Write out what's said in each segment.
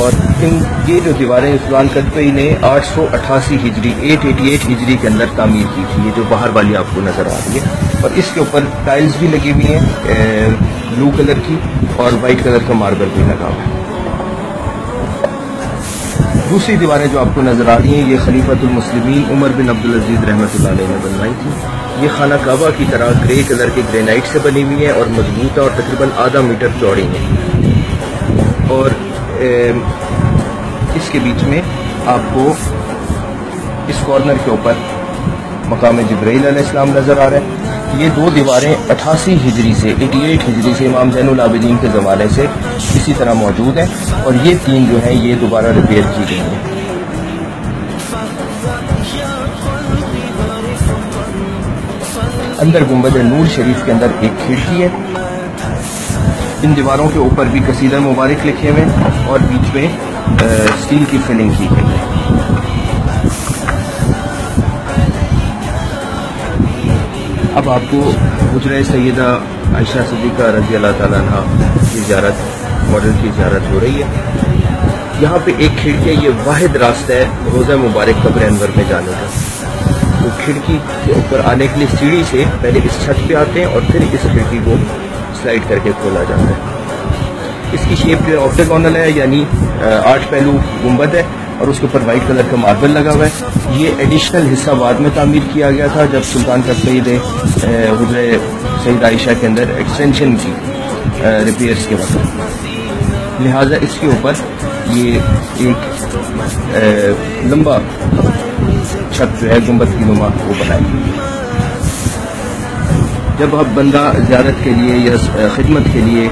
اور یہ جو دیواریں سلطان قجبی نے 888 ہجری 888 ہجری کے اندر تعمیر کی تھی، یہ جو باہر والی آپ کو نظر آ رہی ہے، اور اس کے اوپر ٹائلز بھی لگی ہوئی ہیں بلو کلر کی، اور وائٹ کلر کا ماربل بھی لگا ہوا ہے۔ دوسری دیواریں جو آپ کو نظر آ رہی ہیں یہ خلیفۃ المسلمین عمر بن عبدالعزیز رحمۃ اللہ علیہ نے بنوائی تھی۔ یہ خانہ کعبہ کی طرح گرے کلر کے گرینائٹ سے بنی ہوئی ہے اور مضبوط ہے اور تقریباً آدھا میٹر چوڑی ہے، اور اس کے بیچ میں آپ کو اس کارنر کے اوپر مقام جبرائیل علیہ السلام نظر آ رہا ہے۔ یہ دو دیواریں 88 ہجری سے امام زین العابدین کے زمانے سے اسی طرح موجود ہیں، اور یہ تین جو ہیں یہ دوبارہ ریپیئر کی گئی ہیں۔ اندر گنبد نور شریف کے اندر ایک کھڑکی ہے، ان دیواروں کے اوپر بھی قصیدہ مبارک لکھے ہوئے اور بیچ میں اسٹیل کی فلنگ کی گئی ہے۔ اب آپ کو حجرہ سیدہ عائشہ صدیقہ رضی اللہ تعالیٰ عنہ کی زیارت، ماڈل کی زیارت ہو رہی ہے۔ یہاں پہ ایک کھڑکی ہے، یہ واحد راستہ ہے روضہ مبارک قبر انور میں جانے کا۔ تو کھڑکی کے اوپر آنے کے لیے سیڑھی سے پہلے اس چھت پہ آتے ہیں اور پھر اس کھڑکی کو سلائڈ کر کے کھولا جاتا ہے۔ اس کی شیپ جو ہے آکٹاگونل ہے، یعنی 8 پہلو گنبد ہے، اور اس کے اوپر وائٹ کلر کا ماربل لگا ہوا ہے۔ یہ ایڈیشنل حصہ بعد میں تعمیر کیا گیا تھا جب سلطان قجبی نے حجرہ سیدہ عائشہ کے اندر ایکسٹینشن کی ریپیئرز کے وقت، لہٰذا اس کے اوپر یہ ایک لمبا چھت جو ہے گنبد کی نما وہ بنائی گئی۔ جب اب بندہ زیارت کے لیے یا خدمت کے لیے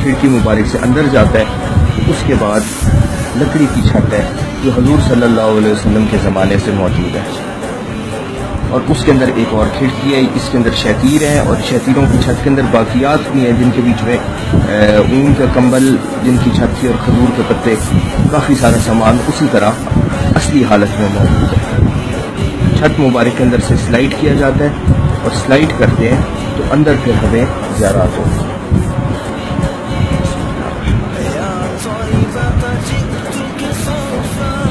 کھڑکی مبارک سے اندر جاتا ہے، اس کے بعد لکڑی کی چھت ہے جو حضور صلی اللہ علیہ وسلم کے زمانے سے موجود ہے، اور اس کے اندر ایک اور کھڑکی ہے، اس کے اندر شیطیر ہیں، اور شیطیروں کی چھت کے اندر باقیات بھی ہیں جن کے بیچ میں اون کا کمبل جن کی چھت تھی اور کھجور کے پتے، کافی سارا سامان اسی طرح اصلی حالت میں موجود ہے۔ چھت مبارک کے اندر سے سلائڈ کیا جاتا ہے، اور سلائڈ کرتے ہیں تو اندر پھر ہمیں زیارات ہوتی ہے۔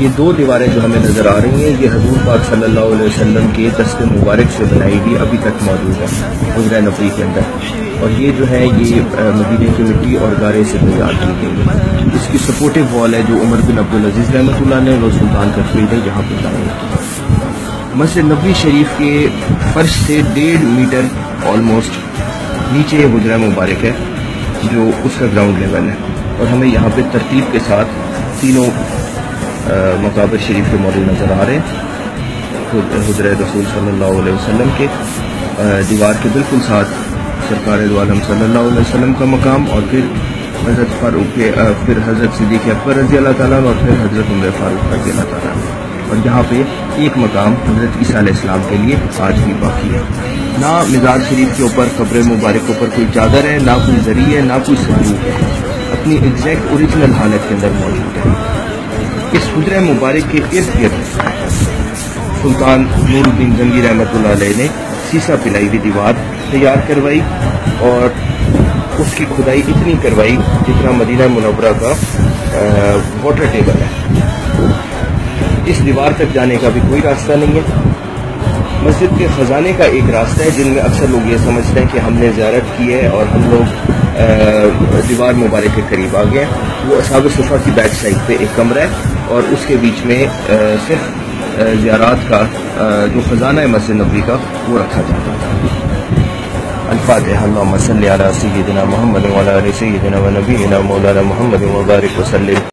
یہ دو دیواریں جو ہمیں نظر آ رہی ہیں یہ حضور پاک صلی اللہ علیہ وسلم کے دست مبارک سے بنائی ہوئی ابھی تک موجود ہے حجرہ نبوی کے اندر، اور یہ جو ہے یہ مدینے کی مٹی اور گارے سے تیار کی گئی ہے۔ اس کی سپورٹو وال ہے جو عمر بن عبدالعزیز رحمۃ اللہ نے وہ سلطان قجبی نے یہاں پہ تعمیر کی۔ مسجد نبوی شریف کے فرش سے 1.5 میٹر آلموسٹ نیچے حجرہ مبارک ہے جو اس کا گراؤنڈ لیول ہے، اور ہمیں یہاں پہ ترتیب کے ساتھ تینوں مقابر شریف کے ماڈل نظر آ رہے ہیں۔ حجرہ رسول صلی اللہ علیہ وسلم کے دیوار کے بالکل ساتھ سرکار دو عالم صلی اللہ علیہ وسلم کا مقام، اور پھر حضرت فاروق پھر حضرت صدیق اکبر رضی اللہ تعالیٰ عنہ، اور پھر حضرت عمر فاروق رضی اللہ تعالیٰ عنہ، اور یہاں پہ ایک مقام حضرت عیسیٰ علیہ السلام کے لیے آج بھی باقی ہے۔ نہ مزار شریف کے اوپر قبر مبارک کے اوپر کوئی چادر ہے، نہ کوئی ذریعہ ہے، نہ کوئی صندوق ہے، اپنی ایگزیکٹ اوریجنل حالت کے اندر موجود ہے۔ اس حجرہ مبارک کے ارد گرد سلطان نور الدین زنگی رحمۃ اللہ علیہ نے سیسا پلائی ہوئی دیوار تیار کروائی، اور اس کی کھدائی اتنی کروائی جتنا مدینہ منورہ کا واٹر ٹیبل ہے۔ اس دیوار تک جانے کا بھی کوئی راستہ نہیں ہے۔ مسجد کے خزانے کا ایک راستہ ہے، جن میں اکثر لوگ یہ سمجھتے ہیں کہ ہم نے زیارت کی ہے اور ہم لوگ دیوار مبارک کے قریب آ گئے ہیں۔ وہ اصحاب صفہ کی بیک سائڈ پہ ایک کمرہ ہے، اور اس کے بیچ میں صرف زیارات کا جو خزانہ ہے مسجد نبوی کا وہ رکھا جاتا ہے۔ الفاتحہ۔ اللہم صلی علی سیدنا محمد وعلی آل سیدنا و نبینا مولانا محمد وبارک وسلم۔